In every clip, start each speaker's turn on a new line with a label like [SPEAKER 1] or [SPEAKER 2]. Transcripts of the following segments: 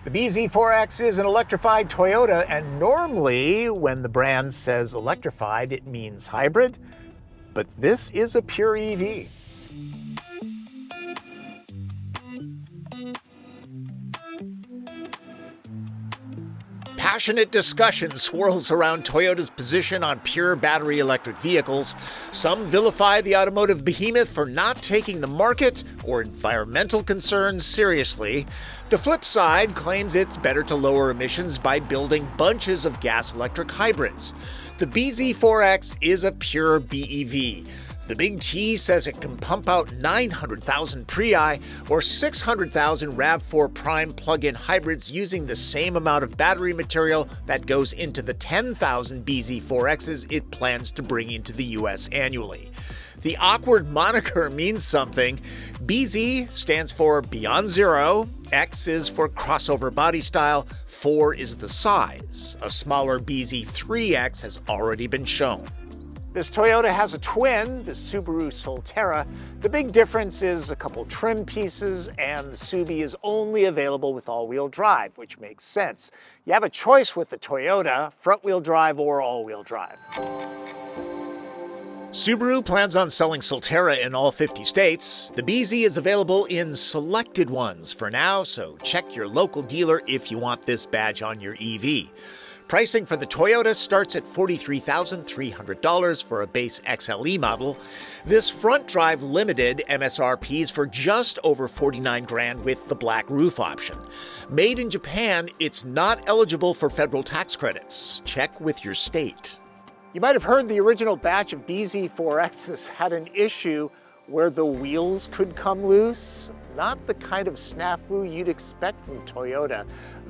[SPEAKER 1] The bZ4X is an electrified Toyota, and normally when the brand says electrified, it means hybrid, but this is a pure EV. Passionate discussion swirls around Toyota's position on pure battery electric vehicles. Some vilify the automotive behemoth for not taking the market or environmental concerns seriously. The flip side claims it's better to lower emissions by building bunches of gas-electric hybrids. The bZ4X is a pure BEV. The Big T says it can pump out 900,000 Prii or 600,000 RAV4 Prime plug-in hybrids using the same amount of battery material that goes into the 10,000 bZ4Xs it plans to bring into the US annually. The awkward moniker means something. BZ stands for Beyond Zero, X is for crossover body style, 4 is the size. A smaller bZ4X has already been shown. This Toyota has a twin, the Subaru Solterra. The big difference is a couple trim pieces, and the Subi is only available with all-wheel drive, which makes sense. You have a choice with the Toyota, front-wheel drive or all-wheel drive. Subaru plans on selling Solterra in all 50 states. The BZ is available in selected ones for now, so check your local dealer if you want this badge on your EV. Pricing for the Toyota starts at $43,300 for a base XLE model. This front drive limited MSRPs for just over $49,000 with the black roof option. Made in Japan, it's not eligible for federal tax credits. Check with your state. You might have heard the original batch of bZ4Xs had an issue where the wheels could come loose. Not the kind of snafu you'd expect from Toyota.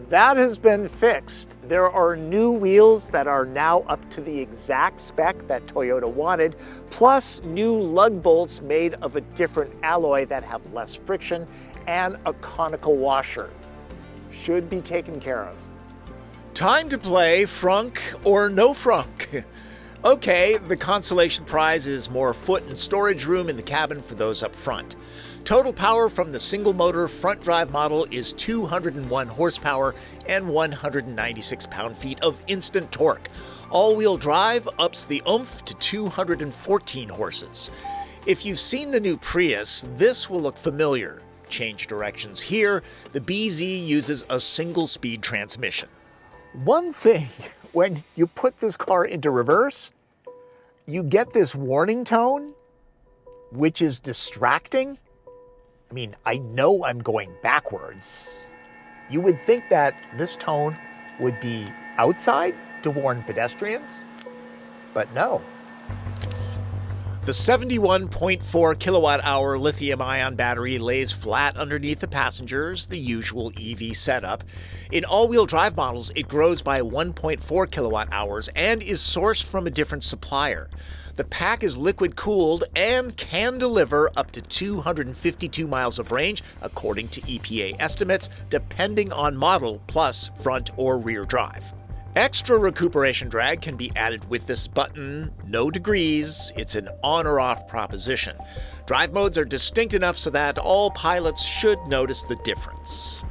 [SPEAKER 1] That has been fixed. There are new wheels that are now up to the exact spec that Toyota wanted, plus new lug bolts made of a different alloy that have less friction and a conical washer. Should be taken care of. Time to play frunk or no frunk. Okay, the consolation prize is more foot and storage room in the cabin for those up front. Total power from the single-motor front-drive model is 201 horsepower and 196 pound-feet of instant torque. All-wheel drive ups the oomph to 214 horses. If you've seen the new Prius, this will look familiar. Change directions here, the BZ uses a single-speed transmission. One thing, when you put this car into reverse, you get this warning tone, which is distracting. I mean, I know I'm going backwards. You would think that this tone would be outside to warn pedestrians, but no. The 71.4 kilowatt-hour lithium-ion battery lays flat underneath the passengers, the usual EV setup. In all-wheel drive models, it grows by 1.4 kilowatt-hours and is sourced from a different supplier. The pack is liquid-cooled and can deliver up to 252 miles of range, according to EPA estimates, depending on model plus front or rear drive. Extra recuperation drag can be added with this button. No degrees, it's an on or off proposition. Drive modes are distinct enough so that all pilots should notice the difference.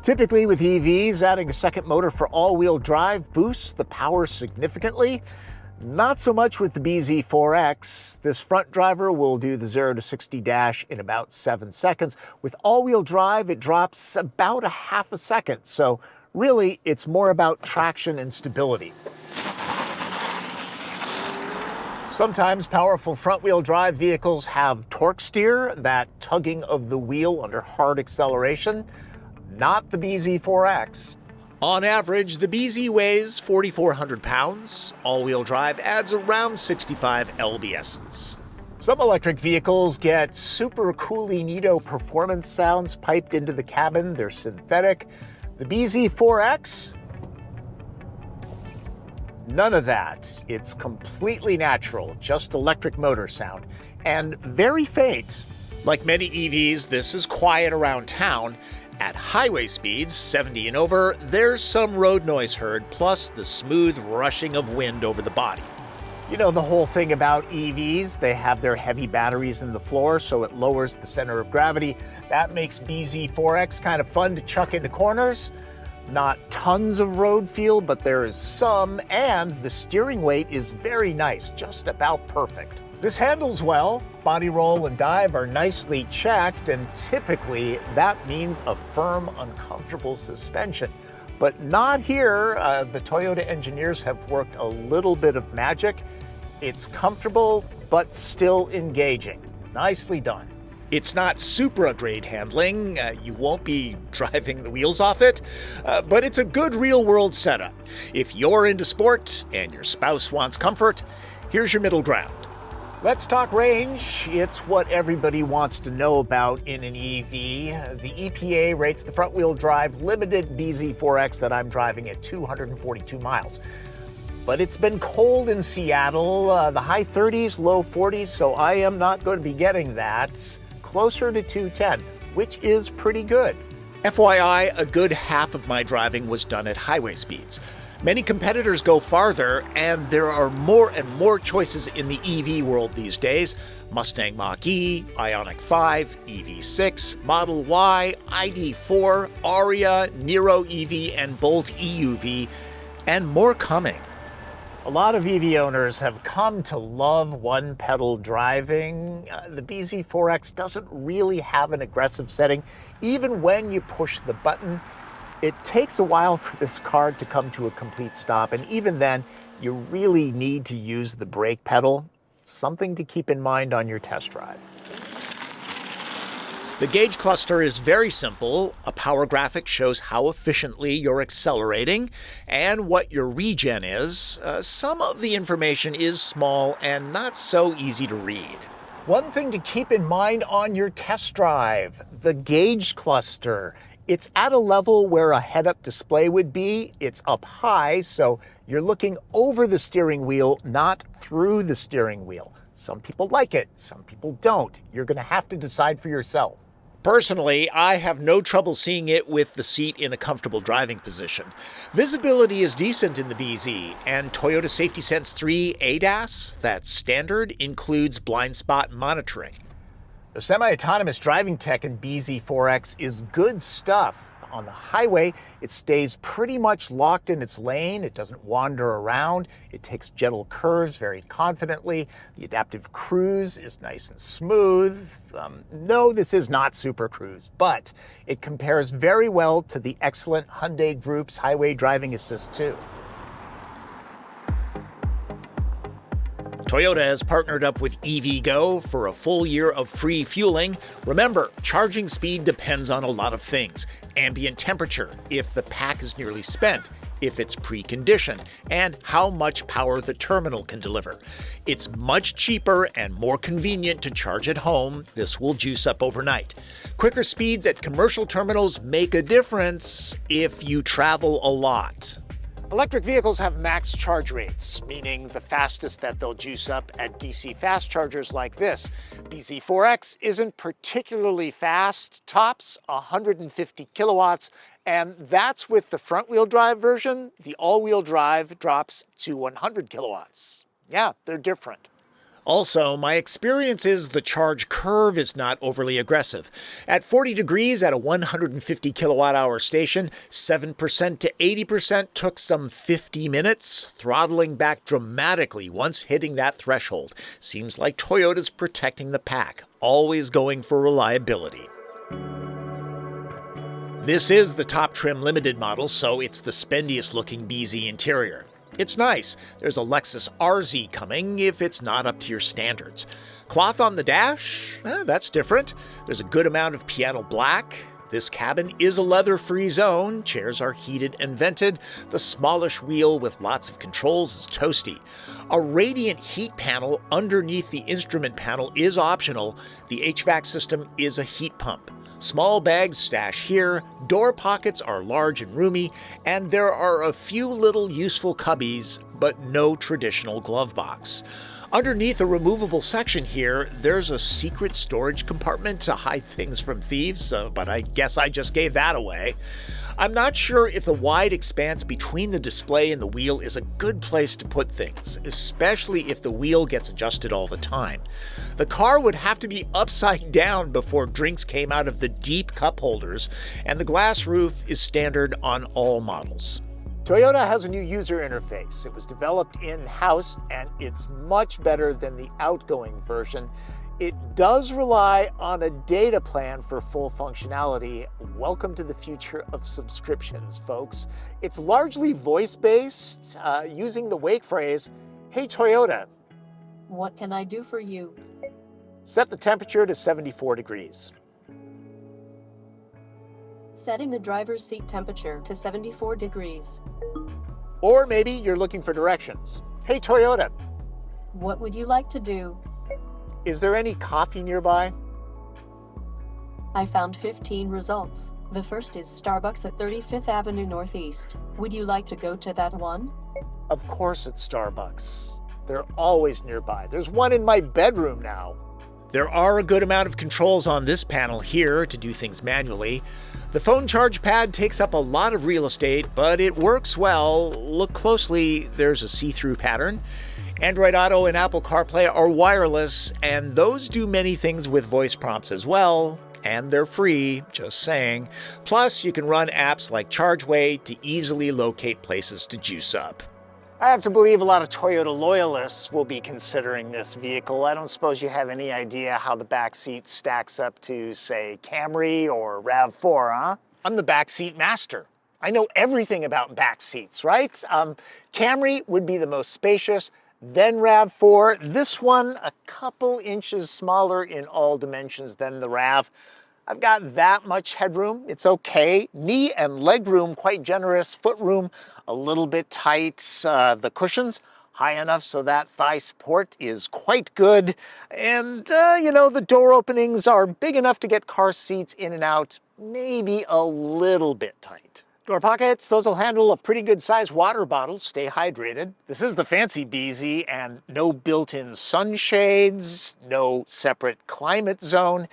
[SPEAKER 1] Typically with EVs, adding a second motor for all-wheel drive boosts the power significantly. Not so much with the bZ4X. This front driver will do the 0 to 60 dash in about 7 seconds. With all-wheel drive, it drops about a half a second. So really, it's more about traction and stability. Sometimes powerful front-wheel drive vehicles have torque steer, that tugging of the wheel under hard acceleration. Not the bZ4X. On average, the BZ weighs 4,400 pounds. All-wheel drive adds around 65 lbs's. Some electric vehicles get super coolly-neato performance sounds piped into the cabin. They're synthetic. The bZ4X? None of that. It's completely natural, just electric motor sound, and very faint. Like many EVs, this is quiet around town. At highway speeds, 70 and over, there's some road noise heard, plus the smooth rushing of wind over the body. You know the whole thing about EVs, they have their heavy batteries in the floor, so it lowers the center of gravity. That makes bZ4X kind of fun to chuck into corners. Not tons of road feel, but there is some, and the steering weight is very nice, just about perfect. This handles well. Body roll and dive are nicely checked, and typically that means a firm, uncomfortable suspension. But not here. The Toyota engineers have worked a little bit of magic. It's comfortable, but still engaging. Nicely done. It's not Supra-grade handling. You won't be driving the wheels off it, but it's a good real-world setup. If you're into sport and your spouse wants comfort, here's your middle ground. Let's talk range. It's what everybody wants to know about in an EV. The EPA rates the front-wheel drive limited bZ4X that I'm driving at 242 miles. But it's been cold in Seattle, the high 30s, low 40s, so I am not going to be getting that. Closer to 210, which is pretty good. FYI, a good half of my driving was done at highway speeds. Many competitors go farther, and there are more and more choices in the EV world these days. Mustang Mach-E, Ioniq 5, EV6, Model Y, ID4, Aria, Niro EV, and Bolt EUV, and more coming. A lot of EV owners have come to love one-pedal driving. The bZ4X doesn't really have an aggressive setting. Even when you push the button, it takes a while for this car to come to a complete stop, and even then, you really need to use the brake pedal. Something to keep in mind on your test drive. The gauge cluster is very simple. A power graphic shows how efficiently you're accelerating and what your regen is. Some of the information is small and not so easy to read. One thing to keep in mind on your test drive, the gauge cluster. It's at a level where a head-up display would be. It's up high, so you're looking over the steering wheel, not through the steering wheel. Some people like it, some people don't. You're going to have to decide for yourself. Personally, I have no trouble seeing it with the seat in a comfortable driving position. Visibility is decent in the BZ, and Toyota Safety Sense 3 ADAS, that's standard, includes blind spot monitoring. The semi-autonomous driving tech in bZ4X is good stuff. On the highway, it stays pretty much locked in its lane. It doesn't wander around. It takes gentle curves very confidently. The adaptive cruise is nice and smooth. No, this is not Super Cruise, but it compares very well to the excellent Hyundai Group's Highway Driving Assist 2. Toyota has partnered up with EVgo for a full year of free fueling. Remember, charging speed depends on a lot of things. Ambient temperature, if the pack is nearly spent, if it's preconditioned, and how much power the terminal can deliver. It's much cheaper and more convenient to charge at home. This will juice up overnight. Quicker speeds at commercial terminals make a difference if you travel a lot. Electric vehicles have max charge rates, meaning the fastest that they'll juice up at DC fast chargers like this. bZ4X isn't particularly fast, tops 150 kilowatts, and that's with the front-wheel drive version. The all-wheel drive drops to 100 kilowatts. Yeah, they're different. Also, my experience is the charge curve is not overly aggressive. At 40 degrees at a 150 kilowatt-hour station, 7% to 80% took some 50 minutes, throttling back dramatically once hitting that threshold. Seems like Toyota's protecting the pack, always going for reliability. This is the top trim limited model, so it's the spendiest looking BZ interior. It's nice. There's a Lexus RZ coming if it's not up to your standards. Cloth on the dash? That's different. There's a good amount of piano black. This cabin is a leather-free zone. Chairs are heated and vented. The smallish wheel with lots of controls is toasty. A radiant heat panel underneath the instrument panel is optional. The HVAC system is a heat pump. Small bags stash here, door pockets are large and roomy, and there are a few little useful cubbies, but no traditional glove box. Underneath a removable section here, there's a secret storage compartment to hide things from thieves, but I guess I just gave that away. I'm not sure if the wide expanse between the display and the wheel is a good place to put things, especially if the wheel gets adjusted all the time. The car would have to be upside down before drinks came out of the deep cup holders, and the glass roof is standard on all models. Toyota has a new user interface. It was developed in-house, and it's much better than the outgoing version. It does rely on a data plan for full functionality. Welcome to the future of subscriptions, folks. It's largely voice-based, using the wake phrase, "Hey Toyota,
[SPEAKER 2] what can I do for you?"
[SPEAKER 1] Set the temperature to 74 degrees.
[SPEAKER 2] Setting the driver's seat temperature to 74 degrees.
[SPEAKER 1] Or maybe you're looking for directions. "Hey Toyota,
[SPEAKER 2] what would you like to do?
[SPEAKER 1] Is there any coffee nearby?"
[SPEAKER 2] I found 15 results. The first is Starbucks at 35th Avenue Northeast. Would you like to go to that one?
[SPEAKER 1] Of course it's Starbucks. They're always nearby. There's one in my bedroom now. There are a good amount of controls on this panel here to do things manually. The phone charge pad takes up a lot of real estate, but it works well. Look closely, there's a see-through pattern. Android Auto and Apple CarPlay are wireless, and those do many things with voice prompts as well, and they're free, just saying. Plus, you can run apps like ChargeWay to easily locate places to juice up. I have to believe a lot of Toyota loyalists will be considering this vehicle. I don't suppose you have any idea how the back seat stacks up to, say, Camry or RAV4, huh? I'm the backseat master. I know everything about back seats, right? Camry would be the most spacious, then RAV4. This one, a couple inches smaller in all dimensions than the RAV. I've got that much headroom. It's okay. Knee and leg room, quite generous. Foot room, a little bit tight. The cushions, high enough so that thigh support is quite good. And, the door openings are big enough to get car seats in and out, maybe a little bit tight. Door pockets, those will handle a pretty good sized water bottle, stay hydrated. This is the fancy bZ, and no built-in sunshades, no separate climate zone.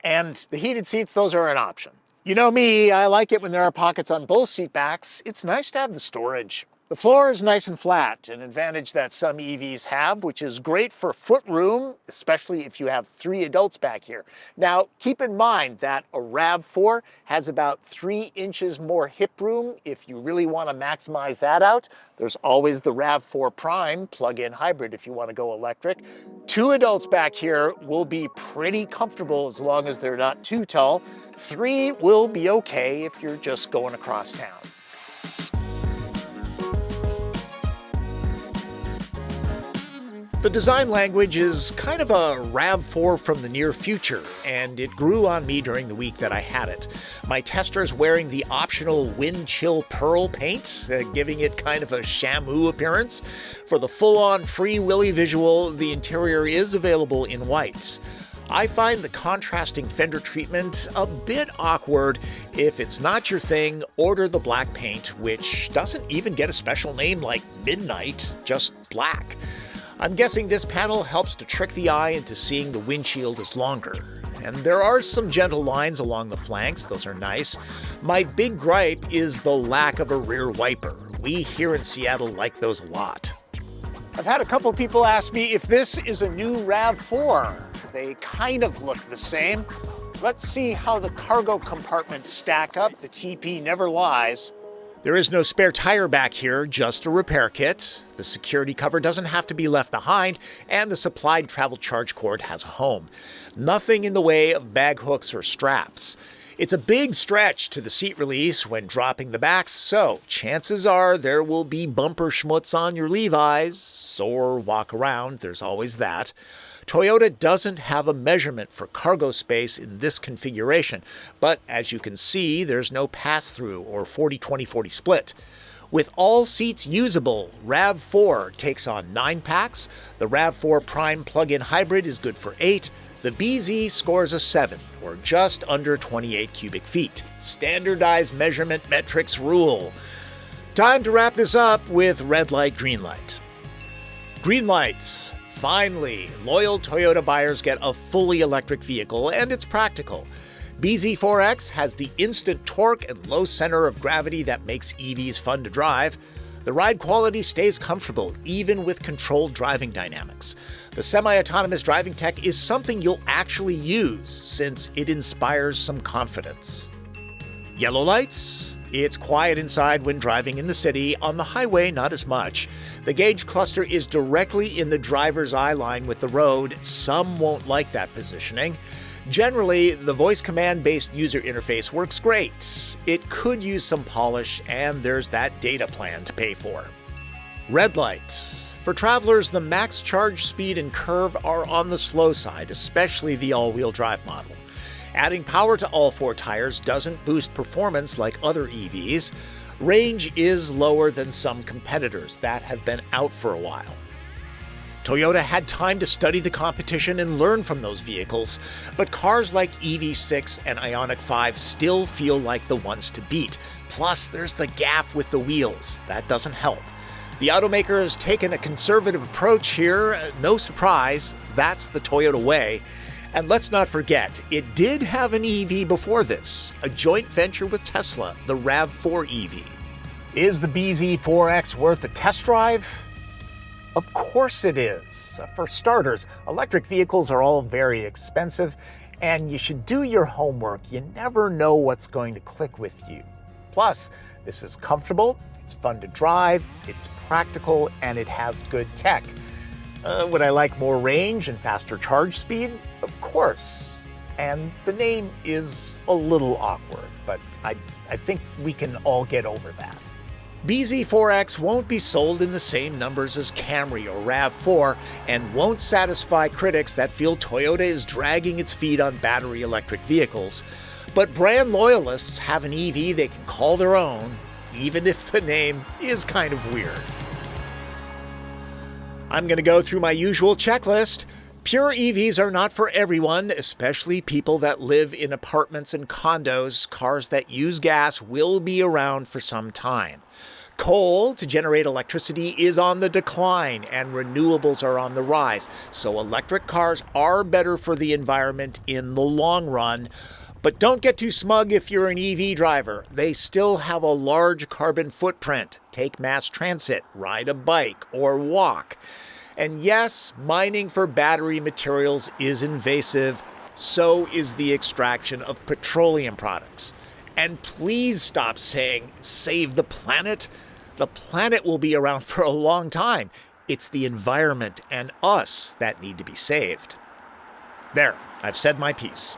[SPEAKER 1] And the heated seats, those are an option. You know me, I like it when there are pockets on both seat backs. It's nice to have the storage. The floor is nice and flat, an advantage that some EVs have, which is great for foot room, especially if you have 3 adults back here. Now, keep in mind that a RAV4 has about 3 inches more hip room. If you really want to maximize that out, there's always the RAV4 Prime plug-in hybrid if you want to go electric. 2 adults back here will be pretty comfortable as long as they're not too tall. 3 will be okay if you're just going across town. The design language is kind of a RAV4 from the near future, and it grew on me during the week that I had it. My tester's wearing the optional wind chill pearl paint, giving it kind of a Shamu appearance. For the full-on Free Willy visual, the interior is available in white. I find the contrasting fender treatment a bit awkward. If it's not your thing, order the black paint, which doesn't even get a special name like Midnight, just black. I'm guessing this panel helps to trick the eye into seeing the windshield is longer. And there are some gentle lines along the flanks, those are nice. My big gripe is the lack of a rear wiper. We here in Seattle like those a lot. I've had a couple people ask me if this is a new RAV4. They kind of look the same. Let's see how the cargo compartments stack up. The TP never lies. There is no spare tire back here, just a repair kit. The security cover doesn't have to be left behind, and the supplied travel charge cord has a home. Nothing in the way of bag hooks or straps. It's a big stretch to the seat release when dropping the backs, so chances are there will be bumper schmutz on your Levi's, or walk around, there's always that. Toyota doesn't have a measurement for cargo space in this configuration, but as you can see, there's no pass-through or 40-20-40 split. With all seats usable, RAV4 takes on 9 packs, the RAV4 Prime plug-in hybrid is good for 8, the bZ scores a 7, or just under 28 cubic feet. Standardized measurement metrics rule. Time to wrap this up with red light, green light. Green lights. Finally, loyal Toyota buyers get a fully electric vehicle, and it's practical. bZ4X has the instant torque and low center of gravity that makes EVs fun to drive. The ride quality stays comfortable, even with controlled driving dynamics. The semi-autonomous driving tech is something you'll actually use, since it inspires some confidence. Yellow lights? It's quiet inside when driving in the city. On the highway, not as much. The gauge cluster is directly in the driver's eye line with the road. Some won't like that positioning. Generally, the voice command-based user interface works great. It could use some polish, and there's that data plan to pay for. Red lights. For travelers, the max charge speed and curve are on the slow side, especially the all-wheel drive model. Adding power to all four tires doesn't boost performance like other EVs. Range is lower than some competitors that have been out for a while. Toyota had time to study the competition and learn from those vehicles, but cars like EV6 and Ioniq 5 still feel like the ones to beat. Plus, there's the gaff with the wheels. That doesn't help. The automaker has taken a conservative approach here. No surprise, that's the Toyota way. And let's not forget, it did have an EV before this, a joint venture with Tesla, the RAV4 EV. Is the bZ4X worth a test drive? Of course it is. For starters, electric vehicles are all very expensive, and you should do your homework. You never know what's going to click with you. Plus, this is comfortable, it's fun to drive, it's practical, and it has good tech. Would I like more range and faster charge speed? Of course. And the name is a little awkward, but I think we can all get over that. bZ4X won't be sold in the same numbers as Camry or RAV4 and won't satisfy critics that feel Toyota is dragging its feet on battery electric vehicles. But brand loyalists have an EV they can call their own, even if the name is kind of weird. I'm going to go through my usual checklist. Pure EVs are not for everyone, especially people that live in apartments and condos. Cars that use gas will be around for some time. Coal to generate electricity is on the decline, and renewables are on the rise, so electric cars are better for the environment in the long run. But don't get too smug if you're an EV driver. They still have a large carbon footprint. Take mass transit, ride a bike, or walk. And yes, mining for battery materials is invasive. So is the extraction of petroleum products. And please stop saying, save the planet. The planet will be around for a long time. It's the environment and us that need to be saved. There, I've said my piece.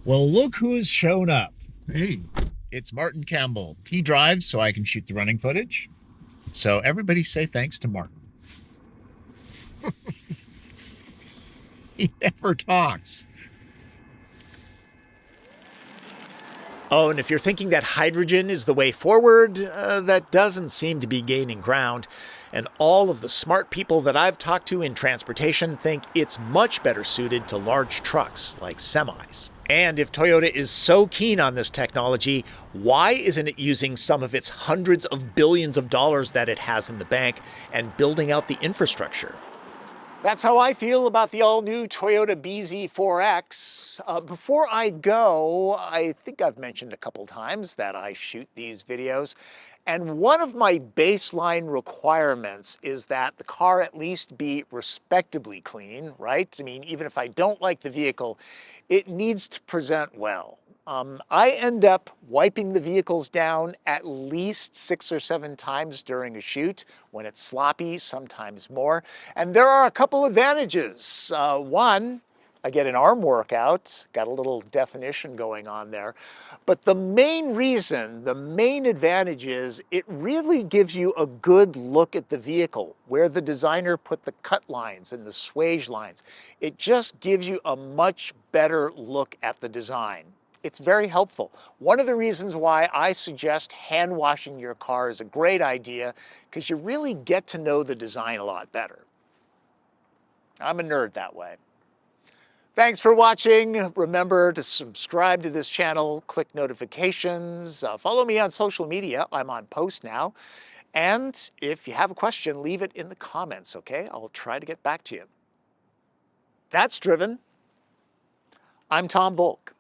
[SPEAKER 1] Well, look who's shown up.
[SPEAKER 3] Hey.
[SPEAKER 1] It's Martin Campbell. He drives so I can shoot the running footage. So everybody say thanks to Martin. He never talks. Oh, and if you're thinking that hydrogen is the way forward, that doesn't seem to be gaining ground. And all of the smart people that I've talked to in transportation think it's much better suited to large trucks like semis. And if Toyota is so keen on this technology, why isn't it using some of its hundreds of billions of dollars that it has in the bank and building out the infrastructure? That's how I feel about the all-new Toyota bZ4X. Before I go, I think I've mentioned a couple times that I shoot these videos. And one of my baseline requirements is that the car at least be respectably clean, right? I mean, even if I don't like the vehicle, it needs to present well. I end up wiping the vehicles down at least 6 or 7 times during a shoot. When it's sloppy, sometimes more. And there are a couple advantages. One, I get an arm workout, got a little definition going on there. But the main reason, the main advantage is it really gives you a good look at the vehicle, where the designer put the cut lines and the swage lines. It just gives you a much better look at the design. It's very helpful. One of the reasons why I suggest hand washing your car is a great idea, because you really get to know the design a lot better. I'm a nerd that way. Thanks for watching. Remember to subscribe to this channel, click notifications, follow me on social media. I'm on Post now. And if you have a question, leave it in the comments, okay? I'll try to get back to you. That's driven. I'm Tom Volk.